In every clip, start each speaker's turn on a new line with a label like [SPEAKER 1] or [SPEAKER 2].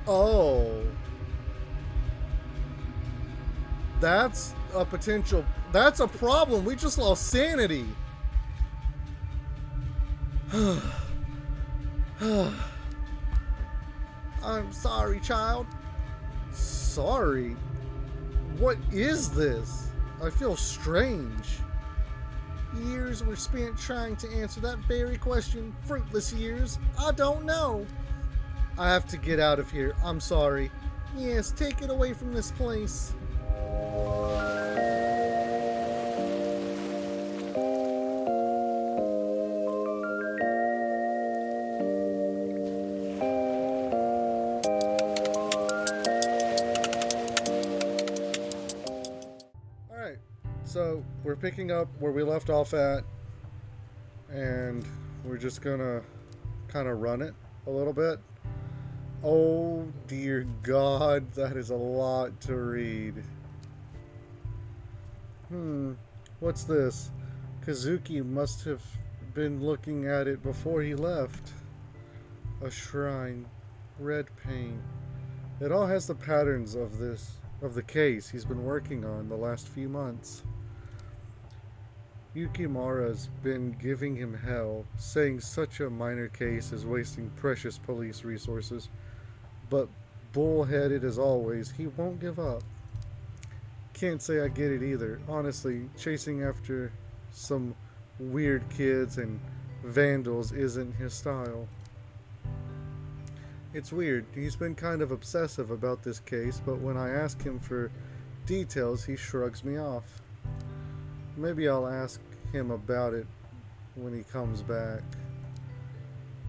[SPEAKER 1] Oh, that's a potential. That's a problem. We just lost sanity. I'm sorry, child. Sorry? What is this? I feel strange. Years were spent trying to answer that very question. Fruitless years. I don't know. I have to get out of here. I'm sorry. Yes, take it away from this place. Alright, so we're picking up where we left off at, and we're just gonna kind of run it a little bit. Oh dear God, that is a lot to read. What's this? Kazuki must have been looking at it before he left. A shrine, red paint. It all has the patterns of the case he's been working on the last few months. Yukimura's been giving him hell, saying such a minor case is wasting precious police resources. But bullheaded as always, he won't give up. Can't say I get it either. Honestly, chasing after some weird kids and vandals isn't his style. It's weird. He's been kind of obsessive about this case, but when I ask him for details, he shrugs me off. Maybe I'll ask him about it when he comes back.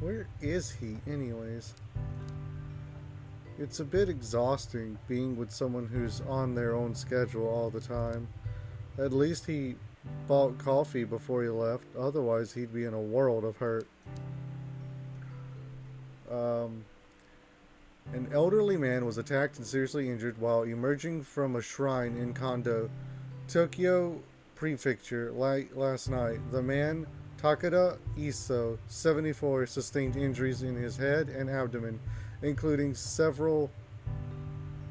[SPEAKER 1] Where is he, anyways? It's a bit exhausting being with someone who's on their own schedule all the time. At least he bought coffee before he left, otherwise he'd be in a world of hurt. An elderly man was attacked and seriously injured while emerging from a shrine in Kondo, Tokyo Prefecture, last night. The man, Takeda Iso, 74, sustained injuries in his head and abdomen, including several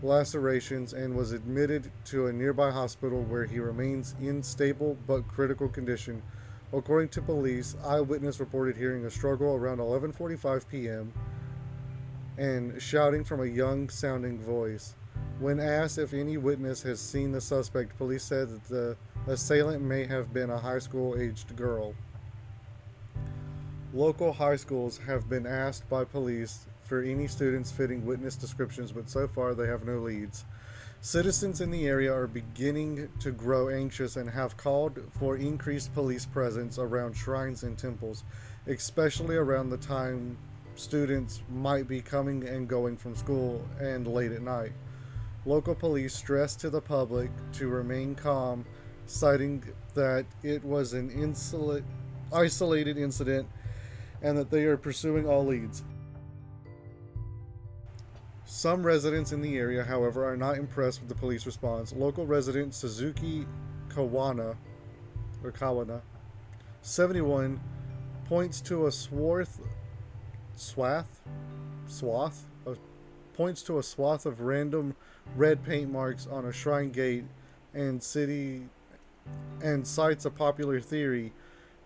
[SPEAKER 1] lacerations, and was admitted to a nearby hospital where he remains in stable but critical condition. According to police, eyewitness reported hearing a struggle around 11:45 p.m. and shouting from a young-sounding voice. When asked if any witness has seen the suspect, police said that the assailant may have been a high school-aged girl. Local high schools have been asked by police for any students fitting witness descriptions, but so far they have no leads. Citizens in the area are beginning to grow anxious and have called for increased police presence around shrines and temples, especially around the time students might be coming and going from school and late at night. Local police stressed to the public to remain calm, citing that it was an isolated incident and that they are pursuing all leads. Some residents in the area, however, are not impressed with the police response. Local resident Suzuki Kawana, 71, points to a swath of random red paint marks on a shrine gate and cites a popular theory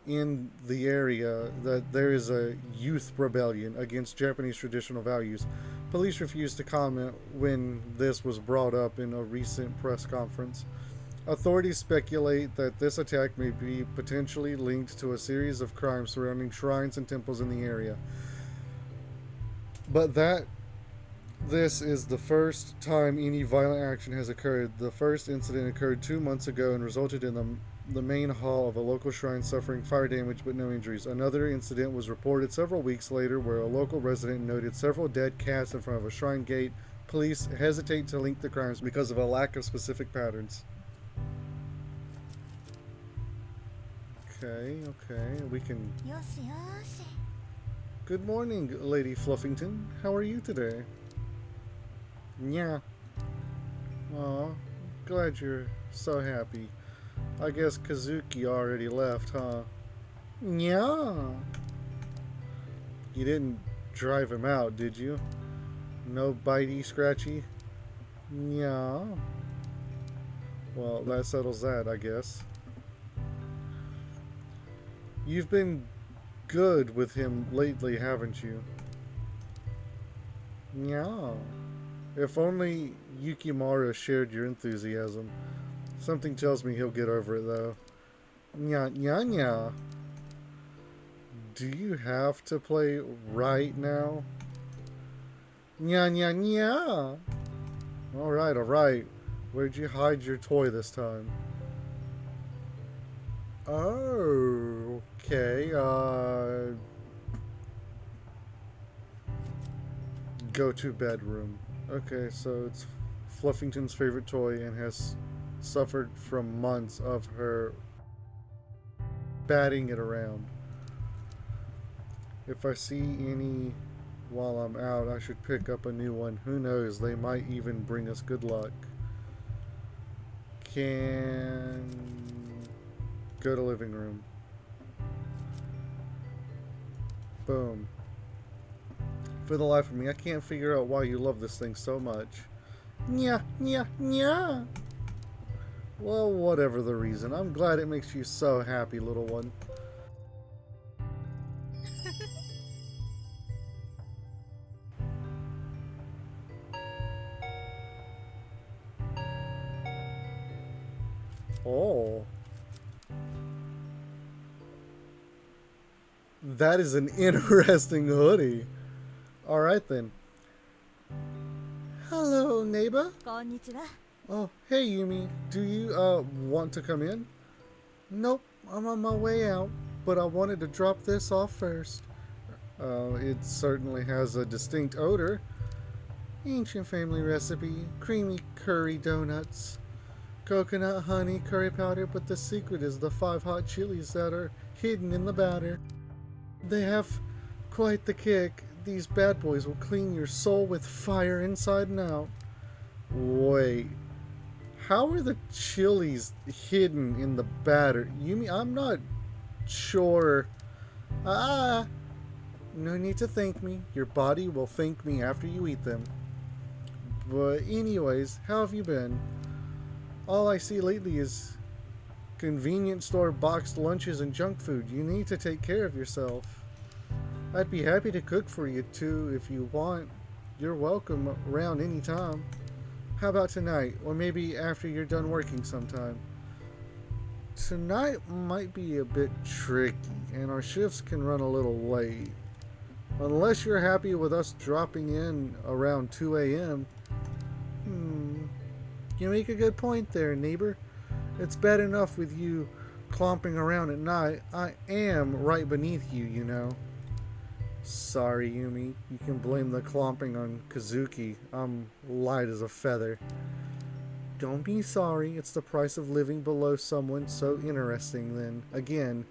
[SPEAKER 1] in the area that there is a youth rebellion against Japanese traditional values. Police refused to comment when this was brought up in a recent press conference. Authorities speculate that this attack may be potentially linked to a series of crimes surrounding shrines and temples in the area, but that this is the first time any violent action has occurred. The first incident occurred 2 months ago and resulted in the main hall of a local shrine suffering fire damage but no injuries. Another incident was reported several weeks later where a local resident noted several dead cats in front of a shrine gate. Police hesitate to link the crimes because of a lack of specific patterns. Okay, we can... Good morning, Lady Fluffington. How are you today? Yeah. Aw, glad you're so happy. I guess Kazuki already left, huh? Yeah. You didn't drive him out, did you? No bitey, scratchy? Yeah. Well, that settles that, I guess. You've been good with him lately, haven't you? Yeah. If only Yukimura shared your enthusiasm. Something tells me he'll get over it, though. Nya nya nya. Do you have to play right now? Nya nya nya. Alright, alright. Where'd you hide your toy this time? Oh, okay. Go to bedroom. Okay, so it's Fluffington's favorite toy and has suffered from months of her batting it around. If I see any while I'm out, I should pick up a new one. Who knows, they might even bring us good luck. Can go to living room. Boom. For the life of me, I can't figure out why you love this thing so much. Nya, nya, nya. Well, whatever the reason, I'm glad it makes you so happy, little one. Oh. That is an interesting hoodie. Alright then. Hello, neighbor.
[SPEAKER 2] Konnichiwa.
[SPEAKER 1] Oh, hey Yumi. Do you, want to come in? Nope, I'm on my way out, but I wanted to drop this off first. It certainly has a distinct odor. Ancient family recipe, creamy curry donuts. Coconut, honey, curry powder, but the secret is the 5 hot chilies that are hidden in the batter. They have quite the kick. These bad boys will clean your soul with fire inside and out. Wait, how are the chilies hidden in the batter? You mean I'm not sure. No need to thank me. Your body will thank me after you eat them. But anyways, how have you been? All I see lately is convenience store boxed lunches and junk food. You need to take care of yourself. I'd be happy to cook for you too if you want. You're welcome around anytime. How about tonight? Or maybe after you're done working sometime. Tonight might be a bit tricky, and our shifts can run a little late. Unless you're happy with us dropping in around 2 a.m. You make a good point there, neighbor. It's bad enough with you clomping around at night. I am right beneath you, you know. Sorry, Yumi. You can blame the clomping on Kazuki. I'm light as a feather. Don't be sorry. It's the price of living below someone so interesting then. Again,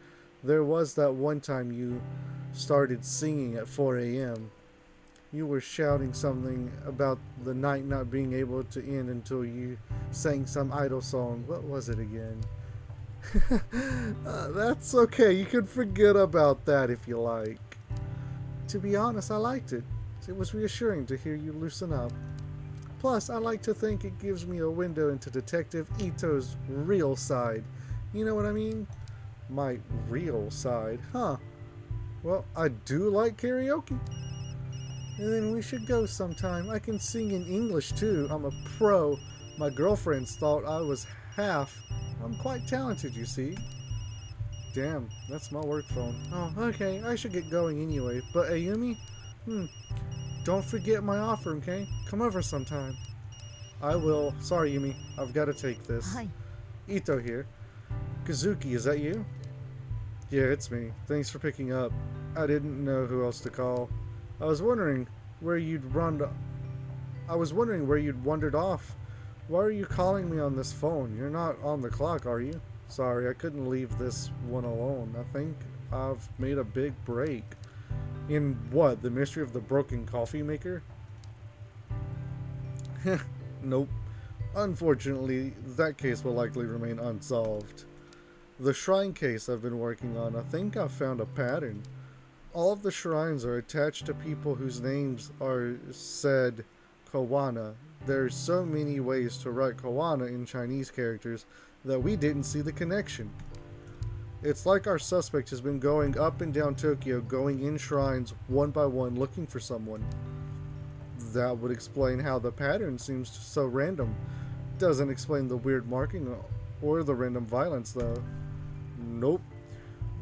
[SPEAKER 1] there was that one time you started singing at 4 a.m. You were shouting something about the night not being able to end until you sang some idol song. What was it again? That's okay. You can forget about that if you like. To be honest, I liked it. It was reassuring to hear you loosen up. Plus, I like to think it gives me a window into Detective Ito's real side. You know what I mean? My real side, huh? Well, I do like karaoke. And then we should go sometime. I can sing in English too. I'm a pro. My girlfriends thought I was half. I'm quite talented, you see. Damn, that's my work phone. Oh, okay, I should get going anyway. But Ayumi? Don't forget my offer, okay? Come over sometime. I will. Sorry, Yumi. I've got to take this.
[SPEAKER 2] Hi.
[SPEAKER 1] Ito here. Kazuki, is that you? Yeah, it's me. Thanks for picking up. I didn't know who else to call. I was wondering where you'd wandered off. Why are you calling me on this phone? You're not on the clock, are you? Sorry, I couldn't leave this one alone. I think I've made a big break. In what? The mystery of the broken coffee maker? Nope. Unfortunately, that case will likely remain unsolved. The shrine case I've been working on, I think I've found a pattern. All of the shrines are attached to people whose names are said Kawana. There's so many ways to write Kawana in Chinese characters that we didn't see the connection. It's like our suspect has been going up and down Tokyo, going in shrines one by one looking for someone. That would explain how the pattern seems so random. Doesn't explain the weird marking or the random violence though. Nope.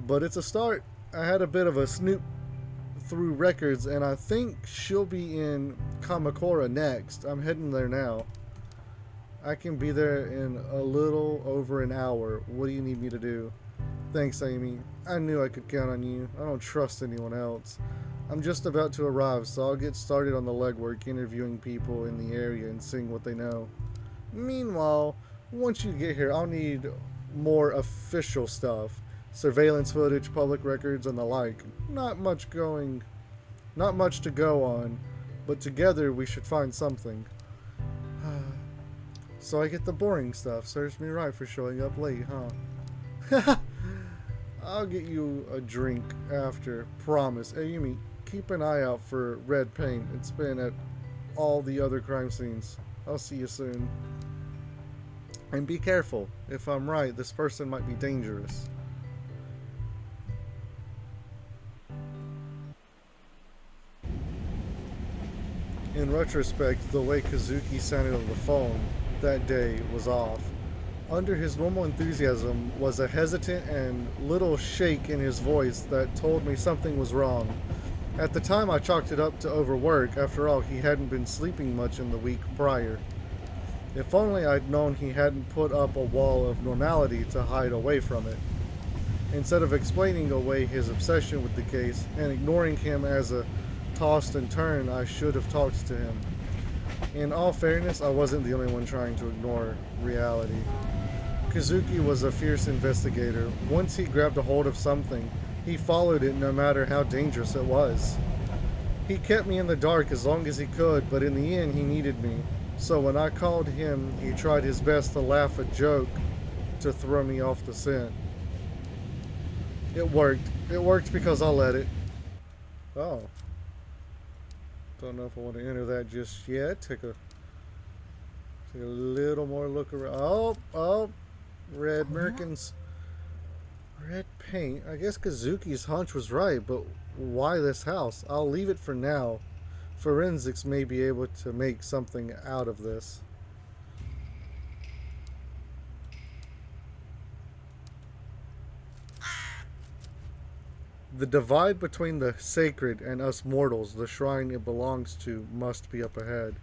[SPEAKER 1] But it's a start. I had a bit of a snoop through records and I think she'll be in Kamakura next. I'm heading there now. I can be there in a little over an hour. What do you need me to do? Thanks, Amy. I knew I could count on you. I don't trust anyone else. I'm just about to arrive, so I'll get started on the legwork, interviewing people in the area and seeing what they know. Meanwhile, once you get here, I'll need more official stuff. Surveillance footage, public records, and the like. Not much to go on, but together we should find something. So I get the boring stuff. Serves me right for showing up late, huh? I'll get you a drink after. Promise. Hey, Yumi, keep an eye out for red paint. It's been at all the other crime scenes. I'll see you soon. And be careful. If I'm right, this person might be dangerous. In retrospect, the way Kazuki sounded on the phone that day was off. Under his normal enthusiasm was a hesitant and little shake in his voice that told me something was wrong. At the time I chalked it up to overwork. After all, he hadn't been sleeping much in the week prior. If only I'd known he hadn't put up a wall of normality to hide away from it. Instead of explaining away his obsession with the case and ignoring him as a tossed and turned, I should have talked to him. In all fairness, I wasn't the only one trying to ignore reality. Kazuki was a fierce investigator. Once he grabbed a hold of something, he followed it no matter how dangerous it was. He kept me in the dark as long as he could, but in the end he needed me. So when I called him, he tried his best to laugh a joke to throw me off the scent. It worked. It worked because I let it. Oh. Don't know if I want to enter that just yet. Take a little more look around. Oh, red merkins. Red paint. I guess Kazuki's hunch was right, but why this house? I'll leave it for now. Forensics may be able to make something out of this. The divide between the sacred and us mortals, the shrine it belongs to, must be up ahead.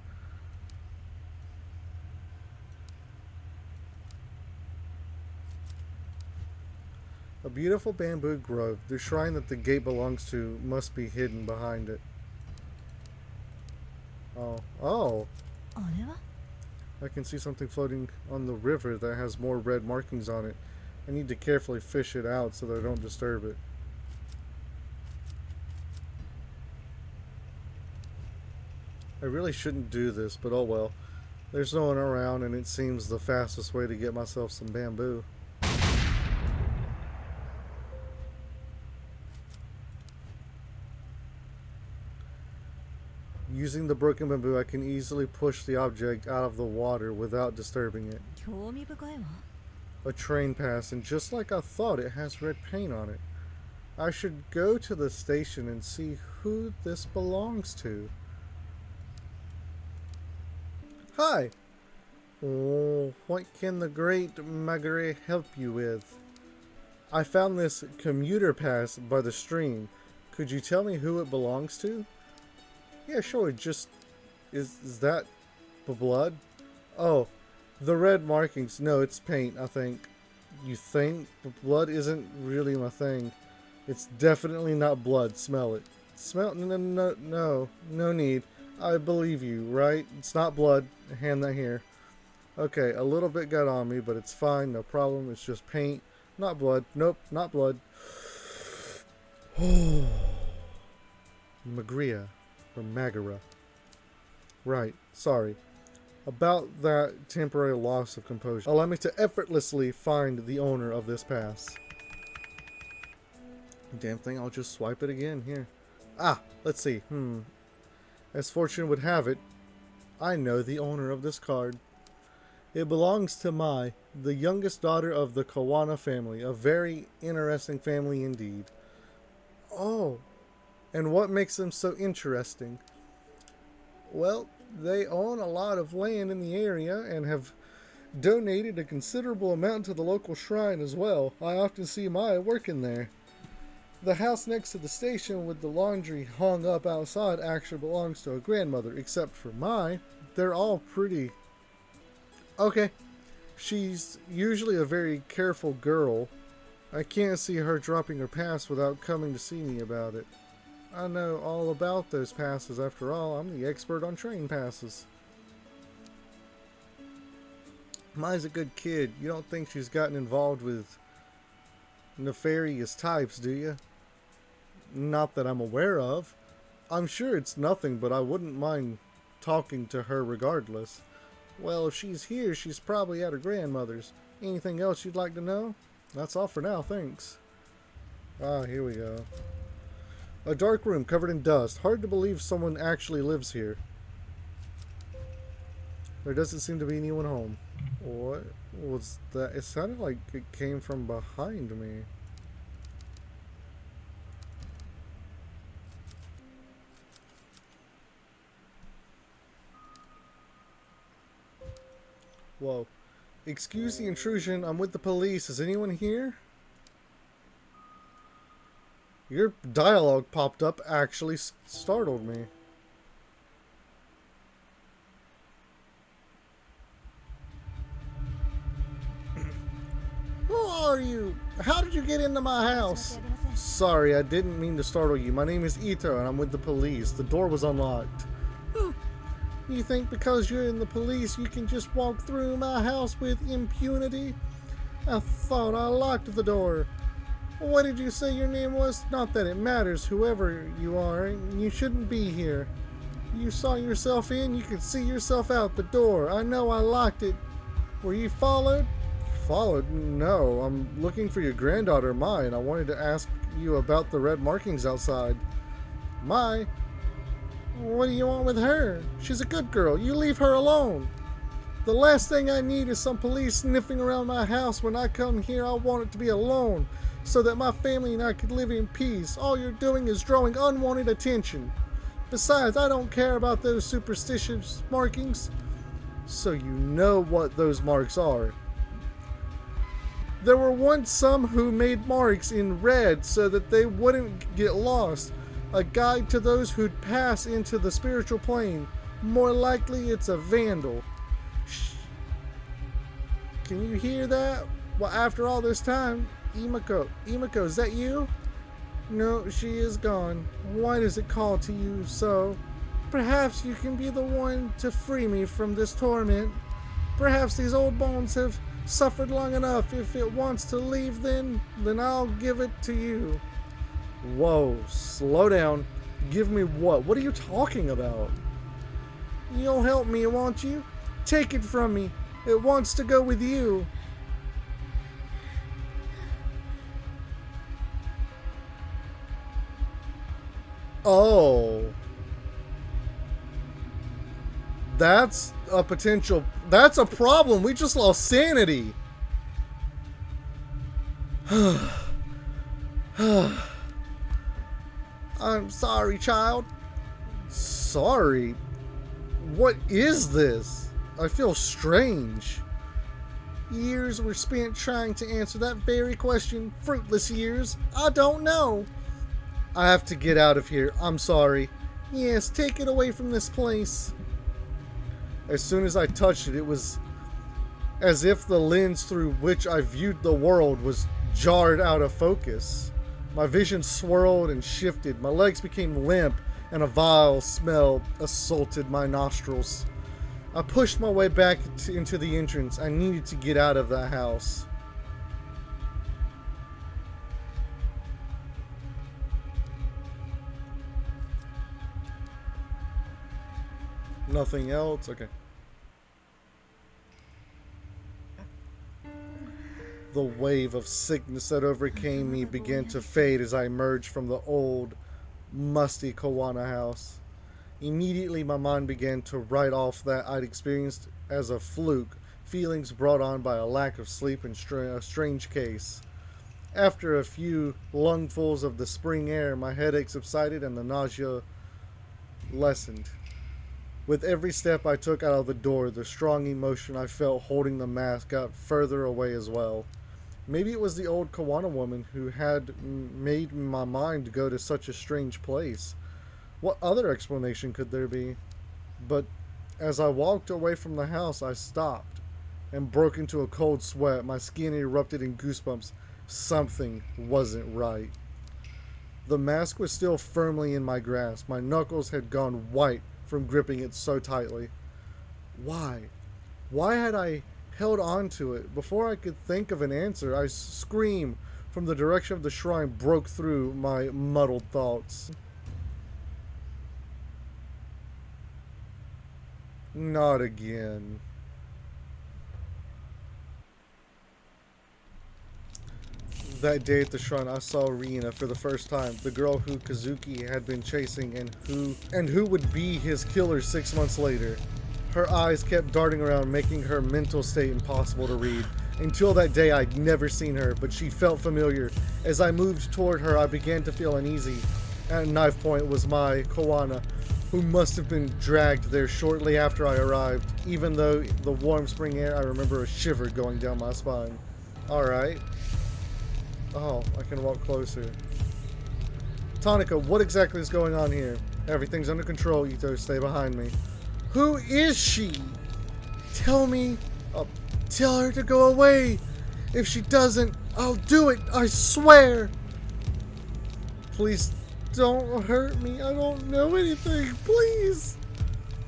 [SPEAKER 1] A beautiful bamboo grove. The shrine that the gate belongs to must be hidden behind it. Oh. I can see something floating on the river that has more red markings on it. I need to carefully fish it out so that I don't disturb it. I really shouldn't do this, but oh well. There's no one around and it seems the fastest way to get myself some bamboo. Using the broken bamboo, I can easily push the object out of the water without disturbing it. A train passed, and just like I thought, it has red paint on it. I should go to the station and see who this belongs to. Hi! Oh, what can the great Magare help you with? I found this commuter pass by the stream. Could you tell me who it belongs to? Yeah, sure. Just is that blood? Oh, the red markings. No, it's paint, I think. You think? But blood isn't really my thing. It's definitely not blood. Smell it. Smell? No need. I believe you, right? It's not blood. Hand that here. Okay, a little bit got on me, but it's fine. No problem. It's just paint. Not blood. Nope, not blood. Magria. Or Magara. Right, sorry. About that temporary loss of composure. Allow me to effortlessly find the owner of this pass. Damn thing, I'll just swipe it again here. Ah, let's see. As fortune would have it, I know the owner of this card. It belongs to Mai, the youngest daughter of the Kawana family. A very interesting family indeed. Oh, and what makes them so interesting? Well, they own a lot of land in the area and have donated a considerable amount to the local shrine as well. I often see Maya working there. The house next to the station with the laundry hung up outside actually belongs to a grandmother, except for Mai. They're all pretty... Okay. She's usually a very careful girl. I can't see her dropping her pass without coming to see me about it. I know all about those passes after all. I'm the expert on train passes. Mai's a good kid. You don't think she's gotten involved with nefarious types, do you? Not that I'm aware of. I'm sure it's nothing, but I wouldn't mind talking to her regardless. Well, if she's here, she's probably at her grandmother's. Anything else you'd like to know? That's all for now, thanks. Ah, here we go. A dark room covered in dust. Hard to believe someone actually lives here. There doesn't seem to be anyone home. What was that? It sounded like it came from behind me. Whoa. Excuse the intrusion. I'm with the police. Is anyone here? Your dialogue popped up actually startled me. Who are you? How did you get into my house? Sorry, I didn't mean to startle you. My name is Ito and I'm with the police. The door was unlocked. You think because you're in the police you can just walk through my house with impunity? I thought I locked the door. What did you say your name was? Not that it matters, whoever you are, you shouldn't be here. You saw yourself in, you could see yourself out the door. I know I locked it. Were you followed? Followed? No, I'm looking for your granddaughter, Mai, and I wanted to ask you about the red markings outside. Mai? What do you want with her? She's a good girl. You leave her alone. The last thing I need is some police sniffing around my house. When I come here, I want it to be alone, so that my family and I could live in peace. All you're doing is drawing unwanted attention. Besides, I don't care about those superstitious markings. So you know what those marks are. There were once some who made marks in red so that they wouldn't get lost. A guide to those who'd pass into the spiritual plane. More likely it's a vandal. Shh. Can you hear that? Well, after all this time, Imako, is that you? No, she is gone. Why does it call to you so? Perhaps you can be the one to free me from this torment. Perhaps these old bones have suffered long enough. If it wants to leave then I'll give it to you. Whoa, slow down. Give me what? What are you talking about? You'll help me, won't you? Take it from me. It wants to go with you. Oh. That's a potential... That's a problem. We just lost sanity. I'm sorry, child. Sorry? What is this? I feel strange. Years were spent trying to answer that very question. Fruitless years. I don't know. I have to get out of here. I'm sorry. Yes, take it away from this place. As soon as I touched it, it was as if the lens through which I viewed the world was jarred out of focus. My vision swirled and shifted. My legs became limp, and a vile smell assaulted my nostrils. I pushed my way back into the entrance. I needed to get out of that house. Nothing else? Okay. The wave of sickness that overcame me began to fade as I emerged from the old, musty Kawana house. Immediately, my mind began to write off that I'd experienced as a fluke, feelings brought on by a lack of sleep and a strange case. After a few lungfuls of the spring air, my headache subsided and the nausea lessened. With every step I took out of the door, the strong emotion I felt holding the mask got further away as well. Maybe it was the old Kawana woman who had made my mind go to such a strange place. What other explanation could there be? But as I walked away from the house, I stopped and broke into a cold sweat. My skin erupted in goosebumps. Something wasn't right. The mask was still firmly in my grasp. My knuckles had gone white from gripping it so tightly. Why? Why had I held on to it? Before I could think of an answer, a scream from the direction of the shrine broke through my muddled thoughts. Not again. That day at the shrine, I saw Rina for the first time, the girl who Kazuki had been chasing and who would be his killer 6 months later. Her eyes kept darting around, making her mental state impossible to read. Until that day, I'd never seen her, but she felt familiar. As I moved toward her, I began to feel uneasy. At knife point was my Kawana, who must have been dragged there shortly after I arrived. Even though the warm spring air, I remember a shiver going down my spine. Alright. Oh, I can walk closer. Tonica, what exactly is going on here? Everything's under control, Ito. Stay behind me. Who is she? Tell me. I'll tell her to go away. If she doesn't, I'll do it. I swear. Please don't hurt me. I don't know anything. Please.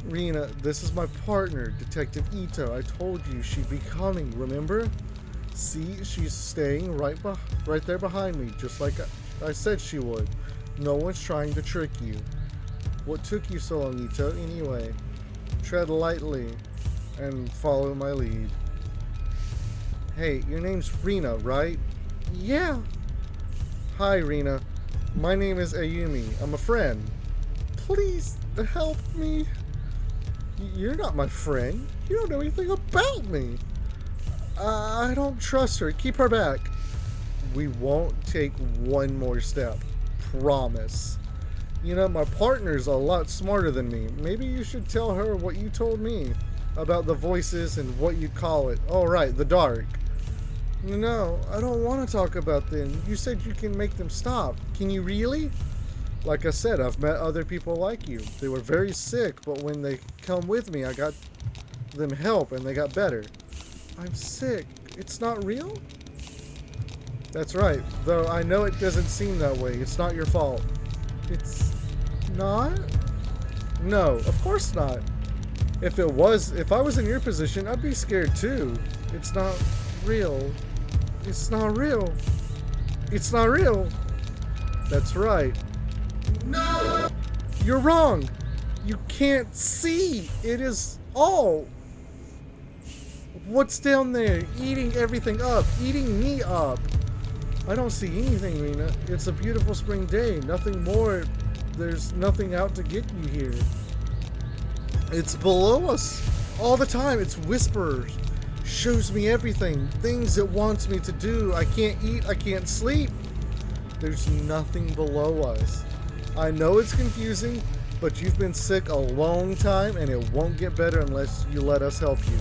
[SPEAKER 1] Rina, this is my partner, Detective Ito. I told you she'd be coming, remember? See, she's staying right there behind me, just like I said she would. No one's trying to trick you. What took you so long, Ito, anyway? Tread lightly and follow my lead. Hey, your name's Rina, right? Yeah. Hi, Rina. My name is Ayumi. I'm a friend. Please help me. You're not my friend. You don't know anything about me. I don't trust her. Keep her back. We won't take one more step. Promise. You know, my partner's a lot smarter than me. Maybe you should tell her what you told me about the voices and what you call it. Oh, right, the dark. No, I don't want to talk about them. You said you can make them stop. Can you really? Like I said, I've met other people like you. They were very sick, but when they come with me, I got them help and they got better. I'm sick. It's not real? That's right, though I know it doesn't seem that way. It's not your fault. It's not? No, of course not. If I was in your position, I'd be scared too. It's not real. It's not real. It's not real. That's right. No! You're wrong. You can't see. It is all. What's down there? Eating everything up. Eating me up. I don't see anything, Rina. It's a beautiful spring day. Nothing more. There's nothing out to get you here. It's below us. All the time. It's whispers. Shows me everything. Things it wants me to do. I can't eat. I can't sleep. There's nothing below us. I know it's confusing, but you've been sick a long time and it won't get better unless you let us help you.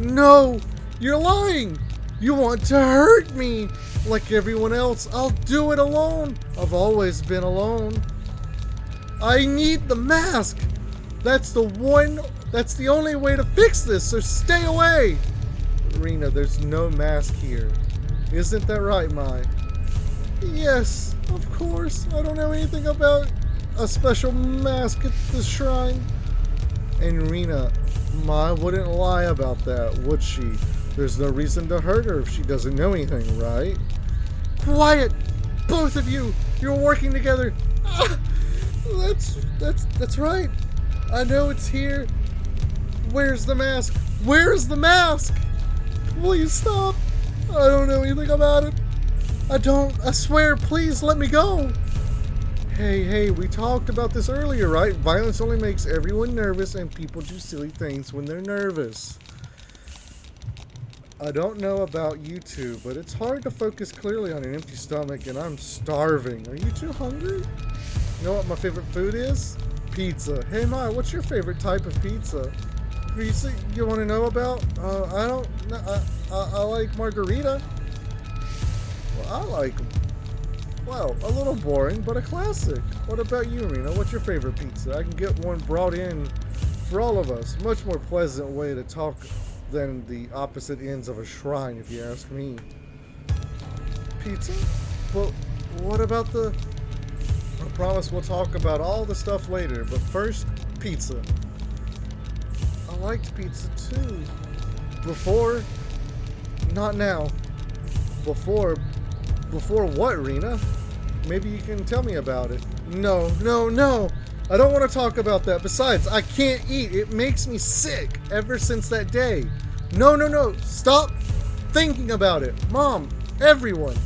[SPEAKER 1] No! You're lying! You want to hurt me! Like everyone else, I'll do it alone! I've always been alone. I need the mask! That's the only way to fix this, so stay away! Rina, there's no mask here. Isn't that right, Mai? Yes, of course. I don't know anything about a special mask at the shrine. And Rina, Mai wouldn't lie about that, would she? There's no reason to hurt her if she doesn't know anything, right? Quiet! Both of you! You're working together! Ah, that's right. I know it's here. Where's the mask? Where's the mask? Please stop. I don't know anything about it. I swear, please let me go. Hey, we talked about this earlier, right? Violence only makes everyone nervous and people do silly things when they're nervous. I don't know about you two, but it's hard to focus clearly on an empty stomach and I'm starving. Are you two hungry? You know what my favorite food is? Pizza. Hey Ma, what's your favorite type of pizza? Pizza you want to know about? I don't know. I like margarita. Well, a little boring, but a classic. What about you, Rena? What's your favorite pizza? I can get one brought in for all of us. Much more pleasant way to talk than the opposite ends of a shrine, if you ask me. Pizza? Well, what about I promise we'll talk about all the stuff later, but first, pizza. I liked pizza too. Before, not now. Before what, Rena? Maybe you can tell me about it. No. I don't want to talk about that. Besides, I can't eat. It makes me sick ever since that day. No. Stop thinking about it. Mom, everyone.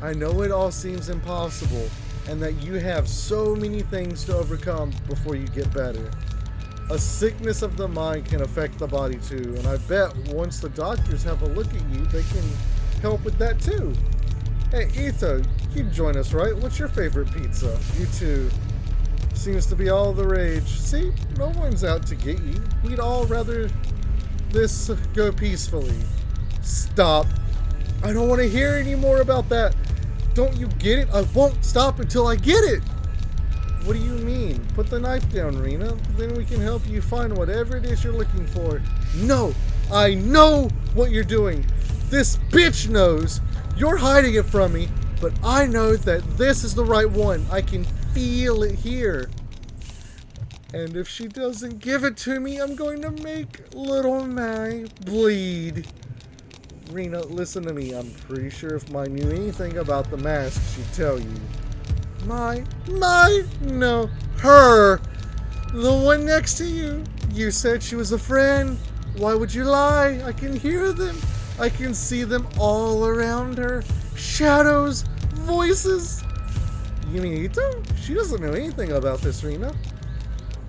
[SPEAKER 1] I know it all seems impossible and that you have so many things to overcome before you get better. A sickness of the mind can affect the body too, and I bet once the doctors have a look at you, they can help with that too. Hey, Ito, you'd join us, right? What's your favorite pizza? You too. Seems to be all the rage. See, no one's out to get you. We'd all rather this go peacefully. Stop. I don't want to hear any more about that. Don't you get it? I won't stop until I get it. What do you mean? Put the knife down, Rena. Then we can help you find whatever it is you're looking for. No, I know what you're doing. This bitch knows. You're hiding it from me, but I know that this is the right one. I can feel it here. And if she doesn't give it to me, I'm going to make little Mai bleed. Rena, listen to me. I'm pretty sure if Mai knew anything about the mask, she'd tell you. Mai? No, her. The one next to you. You said she was a friend. Why would you lie? I can hear them. I can see them all around her. Shadows, voices. You mean Ito? She doesn't know anything about this, Rena.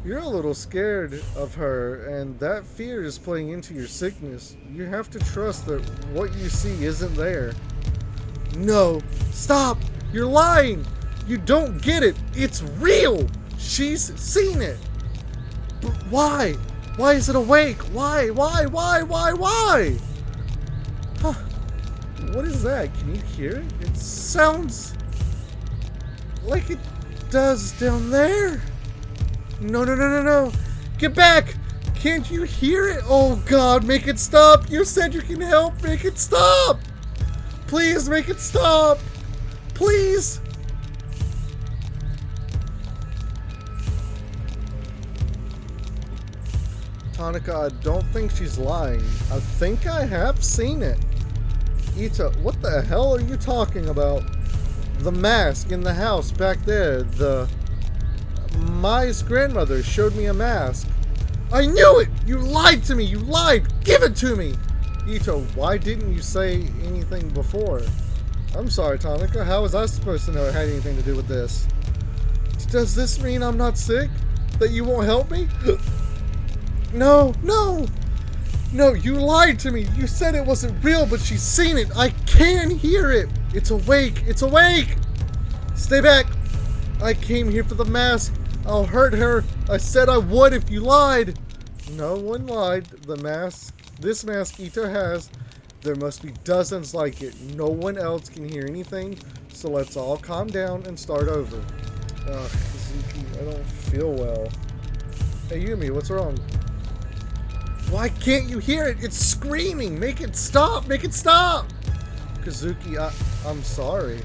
[SPEAKER 1] You're a little scared of her, and that fear is playing into your sickness. You have to trust that what you see isn't there. No, stop! You're lying! You don't get it! It's real! She's seen it! But why? Why is it awake? Why? Huh. What is that? Can you hear it? It sounds like it does down there. No. Get back! Can't you hear it? Oh God, make it stop! You said you can help! Make it stop! Please make it stop! Please! Tanika, I don't think she's lying. I think I have seen it. Ita, what the hell are you talking about? The mask in the house back there. Mai's grandmother showed me a mask. I knew it! You lied to me! You lied! Give it to me! Ito, why didn't you say anything before? I'm sorry, Tanika. How was I supposed to know it had anything to do with this? Does this mean I'm not sick? That you won't help me? No, you lied to me. You said it wasn't real, but she's seen it. I can hear it. It's awake. Stay back. I came here for the mask. I'll hurt her. I said I would if you lied. No one lied. This mask Ito has, there must be dozens like it. No one else can hear anything, so let's all calm down and start over. Kazuki, I don't feel well. Hey, Yumi, what's wrong? Why can't you hear it? It's screaming. Make it stop. Kazuki, I'm sorry.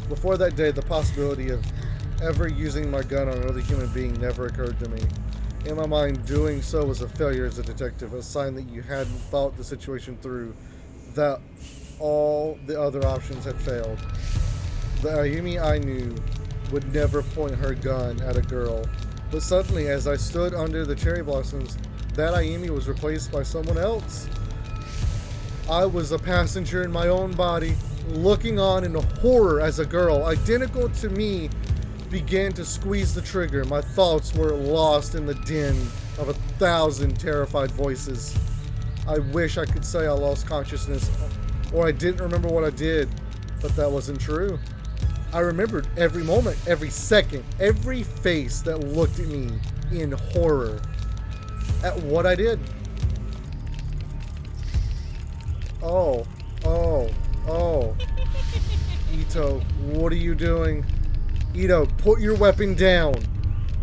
[SPEAKER 1] Before that day, the possibility of ever using my gun on another human being never occurred to me. In my mind, doing so was a failure as a detective, a sign that you hadn't thought the situation through, that all the other options had failed. The Ayumi I knew would never point her gun at a girl, but suddenly, as I stood under the cherry blossoms, that Ayumi was replaced by someone else. I was a passenger in my own body, looking on in horror as a girl, identical to me, began to squeeze the trigger. My thoughts were lost in the din of 1,000 terrified voices. I wish I could say I lost consciousness or I didn't remember what I did, but that wasn't true. I remembered every moment, every second, every face that looked at me in horror at what I did. Oh, oh, oh. Ito, what are you doing? Ito, put your weapon down.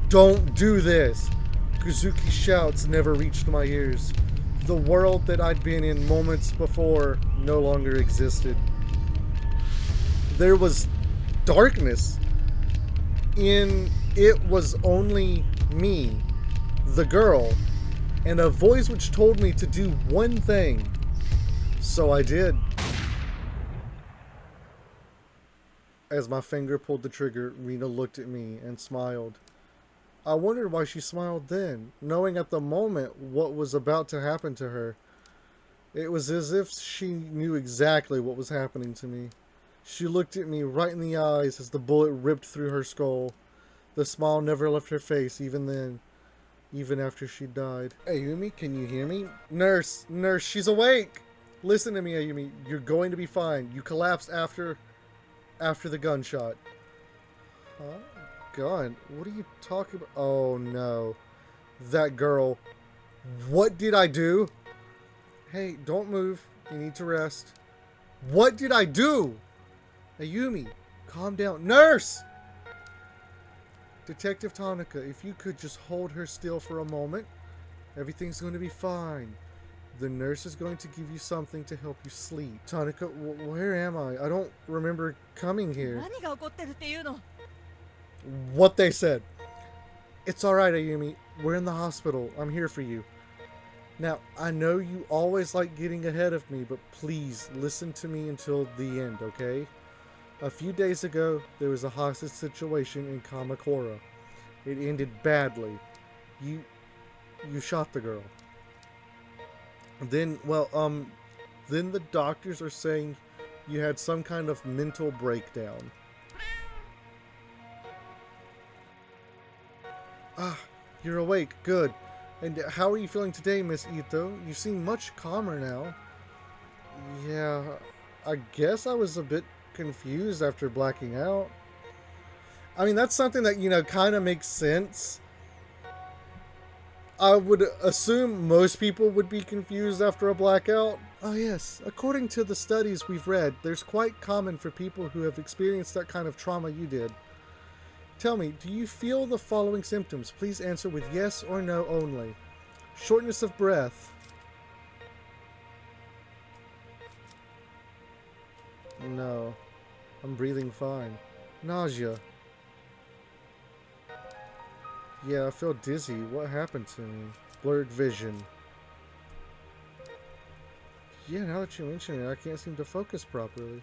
[SPEAKER 1] Don't do this. Kazuki's shouts never reached my ears. The world that I'd been in moments before no longer existed. There was darkness. It was only me, the girl, and a voice which told me to do one thing. So I did. As my finger pulled the trigger, Rena looked at me and smiled. I wondered why she smiled then, knowing at the moment what was about to happen to her. It was as if she knew exactly what was happening to me. She looked at me right in the eyes as the bullet ripped through her skull. The smile never left her face even then, even after she died. Ayumi, can you hear me? Nurse, she's awake! Listen to me, Ayumi. You're going to be fine. You collapsed after the gunshot. Huh? Gun? What are you talking about? Oh no. That girl. What did I do? Hey, don't move. You need to rest. What did I do? Ayumi, calm down. Nurse! Detective Tanaka, if you could just hold her still for a moment. Everything's going to be fine. The nurse is going to give you something to help you sleep. Tanaka, where am I? I don't remember coming here. What they said. It's alright, Ayumi. We're in the hospital. I'm here for you. Now, I know you always like getting ahead of me, but please listen to me until the end, okay? A few days ago, there was a hostage situation in Kamakura. It ended badly. You shot the girl. Then the doctors are saying you had some kind of mental breakdown. Ah, you're awake. Good. And how are you feeling today, Miss Ito? You seem much calmer now. Yeah, I guess I was a bit confused after blacking out. I mean, that's something that, kind of makes sense. I would assume most people would be confused after a blackout. Oh yes, according to the studies we've read, there's quite common for people who have experienced that kind of trauma you did. Tell me, do you feel the following symptoms? Please answer with yes or no only. Shortness of breath. No. I'm breathing fine. Nausea. Yeah, I feel dizzy. What happened to me? Blurred vision. Yeah, now that you mention it, I can't seem to focus properly.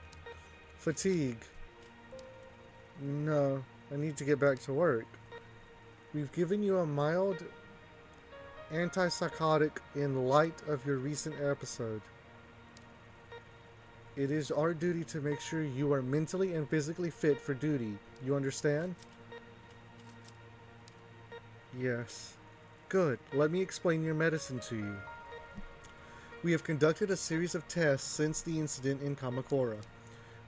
[SPEAKER 1] Fatigue. No, I need to get back to work. We've given you a mild antipsychotic in light of your recent episode. It is our duty to make sure you are mentally and physically fit for duty. You understand? Yes. Good. Let me explain your medicine to you. We have conducted a series of tests since the incident in Kamakura.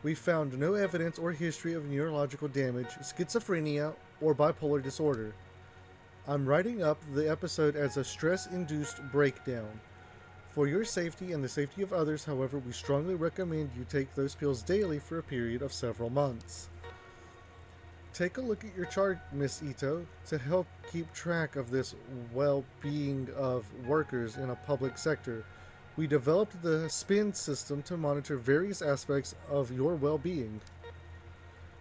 [SPEAKER 1] We found no evidence or history of neurological damage, schizophrenia, or bipolar disorder. I'm writing up the episode as a stress-induced breakdown. For your safety and the safety of others, however, we strongly recommend you take those pills daily for a period of several months. Take a look at your chart, Miss Ito, to help keep track of this well-being of workers in a public sector. We developed the SPIN system to monitor various aspects of your well-being.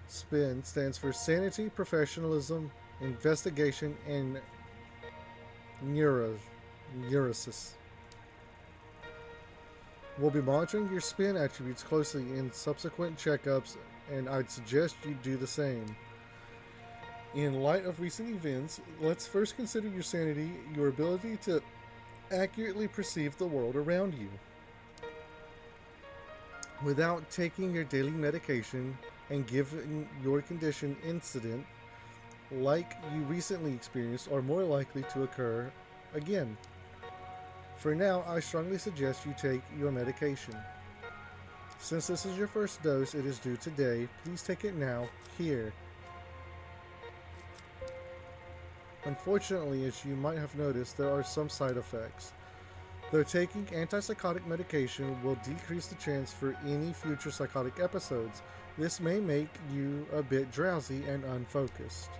[SPEAKER 1] SPIN stands for Sanity, Professionalism, Investigation, and Neurosis. We'll be monitoring your SPIN attributes closely in subsequent checkups, and I'd suggest you do the same. In light of recent events, let's first consider your sanity, your ability to accurately perceive the world around you. without taking your daily medication and given your condition incident like you recently experienced are more likely to occur again. For now, I strongly suggest you take your medication. Since this is your first dose, it is due today. Please take it now, here. Unfortunately, as you might have noticed, there are some side effects. Though taking antipsychotic medication will decrease the chance for any future psychotic episodes, this may make you a bit drowsy and unfocused.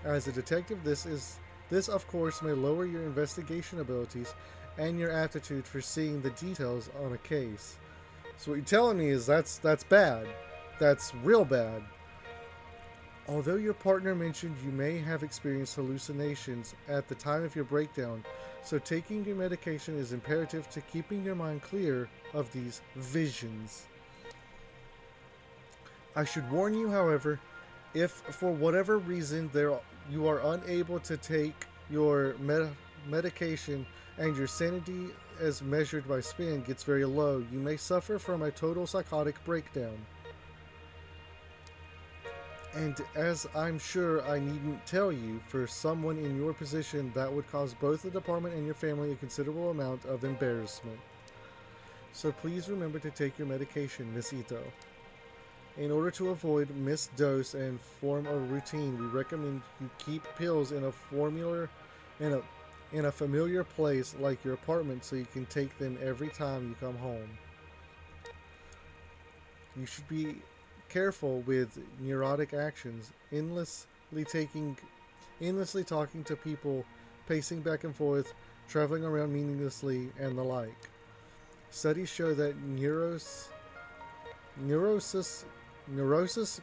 [SPEAKER 1] As a detective, this of course may lower your investigation abilities and your aptitude for seeing the details on a case. So what you're telling me is that's bad. That's real bad. Although your partner mentioned you may have experienced hallucinations at the time of your breakdown, so taking your medication is imperative to keeping your mind clear of these visions. I should warn you, however, if for whatever reason you are unable to take your medication and your sanity as measured by spin gets very low, you may suffer from a total psychotic breakdown. And as I'm sure I needn't tell you, for someone in your position that would cause both the department and your family a considerable amount of embarrassment. So please remember to take your medication, Miss Ito. In order to avoid missed dose and form a routine, we recommend you keep pills in a familiar place like your apartment so you can take them every time you come home. You should be careful with neurotic actions, endlessly talking to people, pacing back and forth, traveling around meaninglessly, and the like. Studies show that neurosis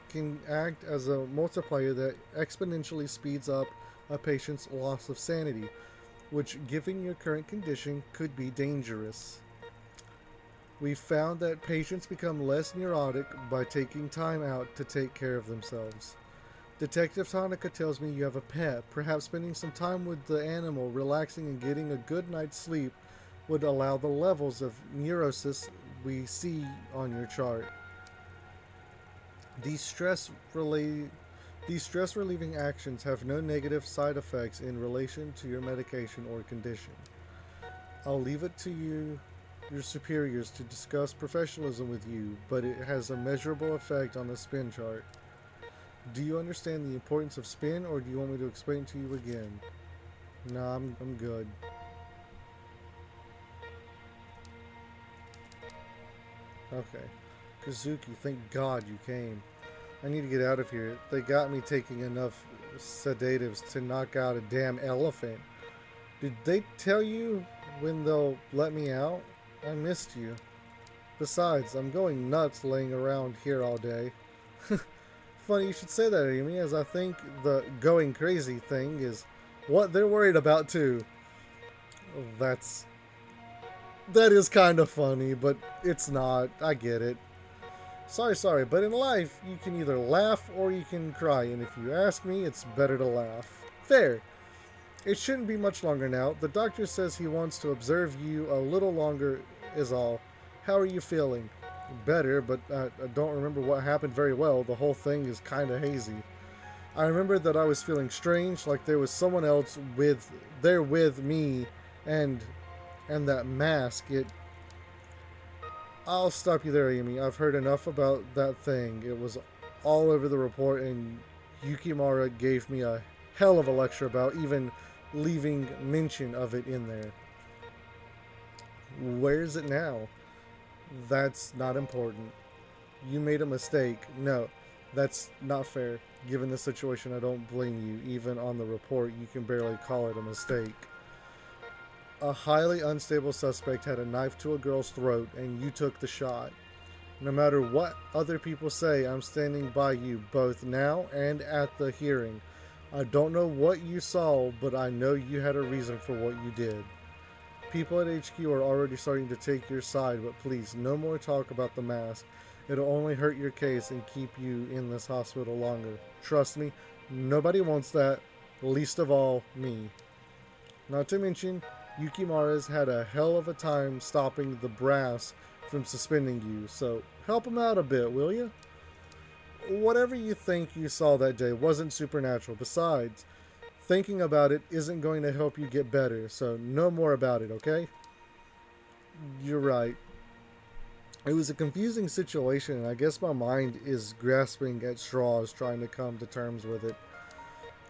[SPEAKER 1] can act as a multiplier that exponentially speeds up a patient's loss of sanity, which, given your current condition, could be dangerous. We've found that patients become less neurotic by taking time out to take care of themselves. Detective Tonica tells me you have a pet. Perhaps spending some time with the animal, relaxing and getting a good night's sleep would allow the levels of neurosis we see on your chart. These stress relieving actions have no negative side effects in relation to your medication or condition. I'll leave it to your superiors to discuss professionalism with you, but it has a measurable effect on the spin chart. Do you understand the importance of spin, or do you want me to explain it to you again? Nah, I'm good. Okay. Kazuki, thank God you came. I need to get out of here. They got me taking enough sedatives to knock out a damn elephant. Did they tell you when they'll let me out? I missed you. Besides, I'm going nuts laying around here all day. Funny you should say that, Amy, as I think the going crazy thing is what they're worried about too. That is kind of funny, but it's not. I get it. Sorry, but in life, you can either laugh or you can cry, and if you ask me, it's better to laugh. Fair. It shouldn't be much longer now. The doctor says he wants to observe you a little longer is all. How are you feeling? Better, but I don't remember what happened very well. The whole thing is kind of hazy. I remember that I was feeling strange, like there was someone else with me, and that mask. I'll stop you there, Amy. I've heard enough about that thing. It was all over the report, and Yukimura gave me a hell of a lecture about even leaving mention of it in there. Where is it now? That's not important. You made a mistake. No, that's not fair. Given the situation, I don't blame you. Even on the report, you can barely call it a mistake. A highly unstable suspect had a knife to a girl's throat, and you took the shot. No matter what other people say, I'm standing by you both now and at the hearing. I don't know what you saw, but I know you had a reason for what you did. People at HQ are already starting to take your side, but please, no more talk about the mask. It'll only hurt your case and keep you in this hospital longer. Trust me, nobody wants that, least of all me. Not to mention, Yukimura's had a hell of a time stopping the brass from suspending you, so help him out a bit, will you? Whatever you think you saw that day wasn't supernatural. Besides, thinking about it isn't going to help you get better, so no more about it, okay? You're right. It was a confusing situation, and I guess my mind is grasping at straws trying to come to terms with it.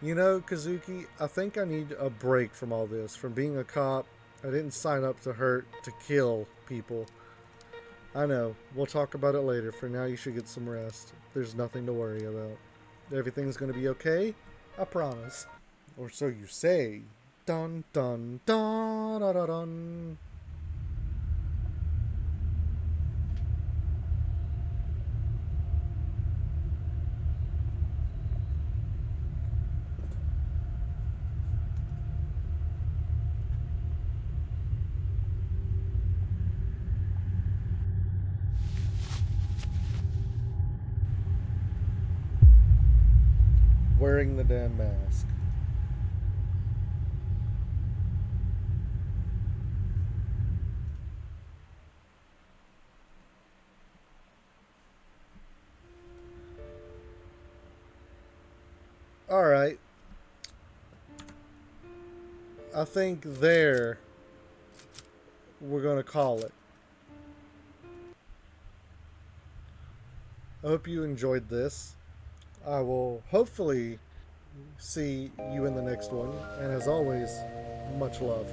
[SPEAKER 1] You know, Kazuki, I think I need a break from all this. From being a cop, I didn't sign up to hurt, to kill people. I know. We'll talk about it later. For now, you should get some rest. There's nothing to worry about. Everything's gonna be okay. I promise. Or so you say. Dun dun dun dun dun dun. Wearing the damn mask. Alright. I think there we're gonna call it. I hope you enjoyed this. I will hopefully see you in the next one. And as always, much love.